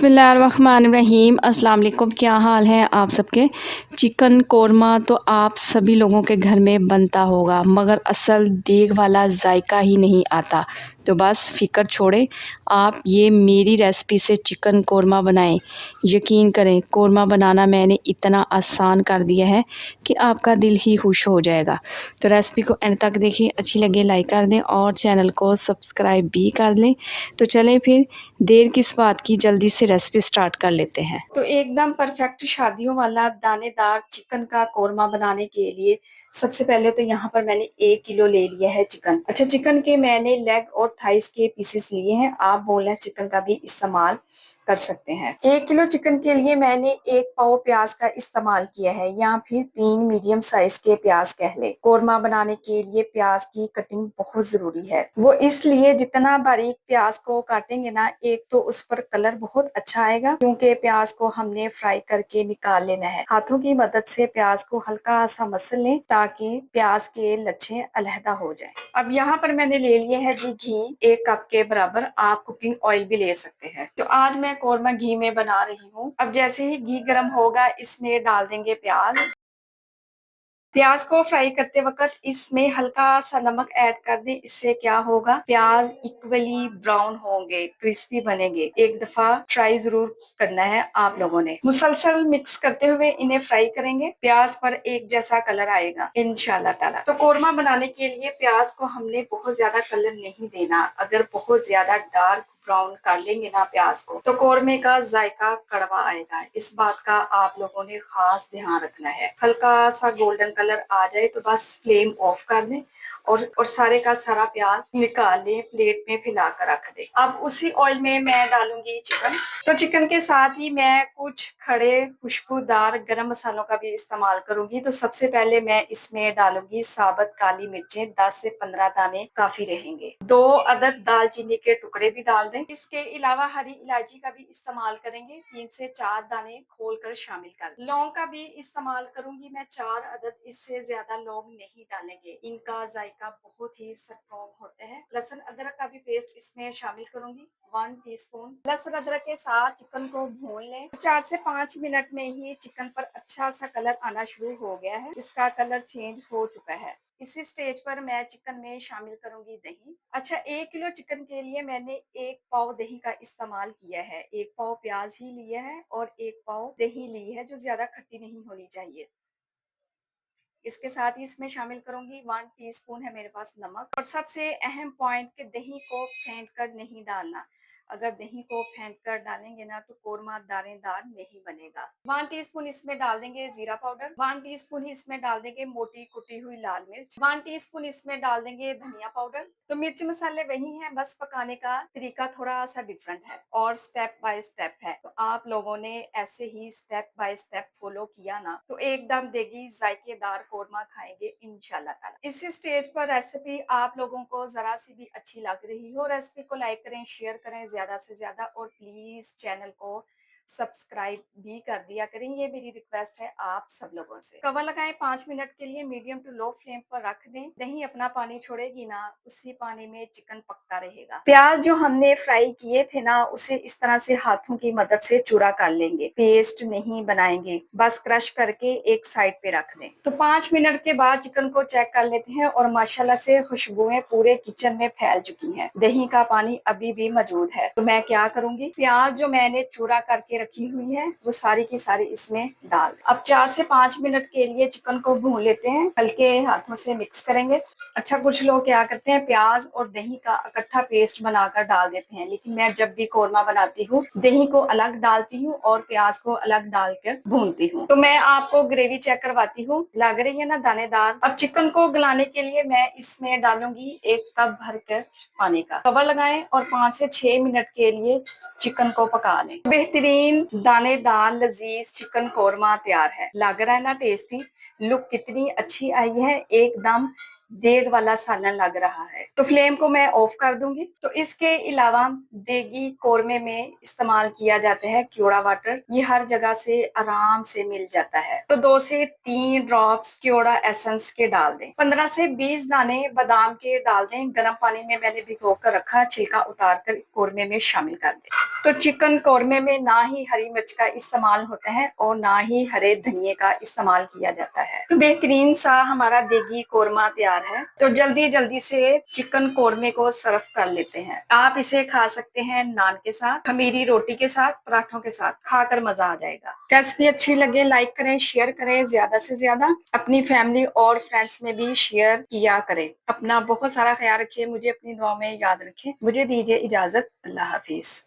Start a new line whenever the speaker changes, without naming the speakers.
बिस्मिल्लाहिर्रहमानिर्रहीम। अस्सलाम वालेकुम। क्या हाल है आप सबके। चिकन कोरमा तो आप सभी लोगों के घर में बनता होगा, मगर असल देग वाला जायका ही नहीं आता। तो बस फ़िक्र छोड़ें, आप ये मेरी रेसिपी से चिकन कोरमा बनाएं। यकीन करें, कोरमा बनाना मैंने इतना आसान कर दिया है कि आपका दिल ही खुश हो जाएगा। तो रेसिपी को एंड तक देखें, अच्छी लगे लाइक कर दें और चैनल को सब्सक्राइब भी कर लें। तो चलें फिर देर किस बात की, जल्दी से रेसिपी स्टार्ट कर लेते हैं। तो एकदम परफेक्ट शादियों वाला दानेदार चिकन का कोरमा बनाने के लिए सबसे पहले तो यहाँ पर मैंने 1 किलो ले लिया है चिकन। अच्छा, चिकन के मैंने लेग और थाइस के पीसेस लिए हैं। आप बोनलेस चिकन का भी इस्तेमाल कर सकते हैं। 1 किलो चिकन के लिए मैंने 1 पाव प्याज का इस्तेमाल किया है, या फिर 3 मीडियम साइज के प्याज कह ले। कोरमा बनाने के लिए प्याज की कटिंग बहुत जरूरी है। वो इसलिए जितना बारीक प्याज को काटेंगे ना, एक तो उस पर कलर बहुत अच्छा आएगा, क्योंकि प्याज को हमने फ्राई करके निकाल लेना है। हाथों की मदद से प्याज को हल्का सा मसल लें ताकि प्याज के लच्छे अलहदा हो जाए। अब यहाँ पर मैंने ले लिया है जी घी 1 कप के बराबर। आप कुकिंग ऑयल भी ले सकते हैं। तो आज मैं कोरमा घी में बना रही हूँ। अब जैसे ही घी गर्म होगा, इसमें डाल देंगे प्याज। प्याज को फ्राई करते वक्त इसमें हल्का सा नमक ऐड कर दें। इससे क्या होगा, प्याज इक्वली ब्राउन होंगे, क्रिस्पी बनेंगे। एक दफा ट्राई जरूर करना है आप लोगों ने। मुसलसल मिक्स करते हुए इन्हें फ्राई करेंगे। प्याज पर एक जैसा कलर आएगा इंशाल्लाह ताला। तो कोरमा बनाने के लिए प्याज को हमने बहुत ज्यादा कलर नहीं देना। अगर बहुत ज्यादा डार्क ब्राउन कर लेंगे ना प्याज को, तो कोरमे का जायका कड़वा आएगा। इस बात का आप लोगों ने खास ध्यान रखना है। हल्का सा गोल्डन कलर आ जाए तो बस फ्लेम ऑफ कर दें और सारे का सारा प्याज निकाल लें, प्लेट में फैला कर रख दें। अब उसी ऑयल में मैं डालूंगी चिकन। तो चिकन के साथ ही मैं कुछ खड़े खुशबूदार गरम मसालों का भी इस्तेमाल करूंगी। तो सबसे पहले मैं इसमें डालूंगी साबुत काली मिर्चें, 10 से 15 दाने काफी रहेंगे। 2 अदद दालचीनी के टुकड़े भी डाल दें। इसके अलावा हरी इलायची का भी इस्तेमाल करेंगे, 3 से 4 दाने खोल कर शामिल कर। लौंग का भी इस्तेमाल करूंगी मैं 4 अदद, इससे ज्यादा लौंग नहीं डालेंगे, इनका जायका बहुत ही स्ट्रॉन्ग होता है। लहसुन अदरक का भी पेस्ट इसमें शामिल करूंगी, 1 टीस्पून। लहसुन अदरक के साथ चिकन को भून लें। 4 से 5 मिनट में ही चिकन पर अच्छा सा कलर आना शुरू हो गया है। इसका कलर चेंज हो चुका है। इसी स्टेज पर मैं चिकन में शामिल करूंगी दही। अच्छा, 1 किलो चिकन के लिए मैंने 1 पाव दही का इस्तेमाल किया है। 1 पाव प्याज ही लिया है और 1 पाव दही ली है, जो ज्यादा खट्टी नहीं होनी चाहिए। इसके साथ ही इसमें शामिल करूंगी 1 टीस्पून है मेरे पास नमक। और सबसे अहम पॉइंट कि दही को फेंट कर नहीं डालना। अगर दही को फेंट कर डालेंगे ना तो कोरमा दानेदार नहीं बनेगा। 1 टीस्पून इसमें डाल देंगे जीरा पाउडर। 1 टीस्पून ही इसमें डाल देंगे मोटी कुटी हुई लाल मिर्च। 1 टीस्पून इसमें डाल देंगे धनिया पाउडर। तो मिर्च मसाले वही हैं, बस पकाने का तरीका थोड़ा सा डिफरेंट है और स्टेप बाय स्टेप है। तो आप लोगों ने ऐसे ही स्टेप बाय स्टेप फॉलो किया ना, तो एकदम देगी जायकेदार कोरमा खाएंगे इंशाल्लाह ताला। इसी स्टेज पर रेसिपी आप लोगों को जरा सी भी अच्छी लग रही हो, रेसिपी को लाइक करें, शेयर करें ज्यादा से ज्यादा, और प्लीज चैनल को सब्सक्राइब भी कर दिया करें। ये मेरी रिक्वेस्ट है आप सब लोगों से। कवर लगाएं 5 मिनट के लिए, मीडियम टू लो फ्लेम पर रख दें। दही अपना पानी छोड़ेगी ना, उसी पानी में चिकन पकता रहेगा। प्याज जो हमने फ्राई किए थे ना, उसे इस तरह से हाथों की मदद से चूरा कर लेंगे। पेस्ट नहीं बनाएंगे, बस क्रश करके एक साइड पे रख दें। तो 5 मिनट के बाद चिकन को चेक कर लेते हैं और माशाल्लाह से खुशबुएं पूरे किचन में फैल चुकी हैं। दही का पानी अभी भी मौजूद है। तो मैं क्या करूंगी, प्याज जो मैंने चूरा करके रखी हुई है वो सारी की सारी इसमें डाल। अब 4 से 5 मिनट के लिए चिकन को भून लेते हैं, हल्के हाथों से मिक्स करेंगे। अच्छा, कुछ लोग क्या करते हैं, प्याज और दही का इकट्ठा पेस्ट बनाकर डाल देते हैं, लेकिन मैं जब भी कोरमा बनाती हूँ दही को अलग डालती हूँ और प्याज को अलग डालकर भूनती हूँ। तो मैं आपको ग्रेवी चेक करवाती हूँ, लग रही है ना दानेदार। अब चिकन को गलाने के लिए मैं इसमें डालूंगी 1 कप भरकर पानी का। कवर लगाएं और 5 से 6 मिनट के लिए चिकन को पका लें। बेहतरीन दानेदार लजीज चिकन कोरमा तैयार है। लग रहा है ना टेस्टी। लुक कितनी अच्छी आई है, एकदम देग वाला सालन लग रहा है। तो फ्लेम को मैं ऑफ कर दूंगी। तो इसके अलावा देगी कोरमे में इस्तेमाल किया जाता है क्योड़ा वाटर। ये हर जगह से आराम से मिल जाता है। तो 2 से 3 ड्रॉप्स क्योड़ा एसेंस के डाल दें। 15 से 20 दाने बादाम के डाल दें। गर्म पानी में मैंने भिगो कर रखा, छिलका उतार कर कोरमे में शामिल कर दें। तो चिकन कोरमे में ना ही हरी मिर्च का इस्तेमाल होता है और ना ही हरे धनिये का इस्तेमाल किया जाता है। तो बेहतरीन सा हमारा देगी कोरमा तैयार है। तो जल्दी जल्दी से चिकन कोरमे को सर्व कर लेते हैं। आप इसे खा सकते हैं नान के साथ, खमीरी रोटी के साथ, पराठों के साथ। खाकर मजा आ जाएगा। रेसिपी अच्छी लगे लाइक करें, शेयर करें, ज्यादा से ज्यादा अपनी फैमिली और फ्रेंड्स में भी शेयर किया करें। अपना बहुत सारा ख्याल रखिए, मुझे अपनी दुआ में याद रखें। मुझे दीजिए इजाजत। अल्लाह हाफिज।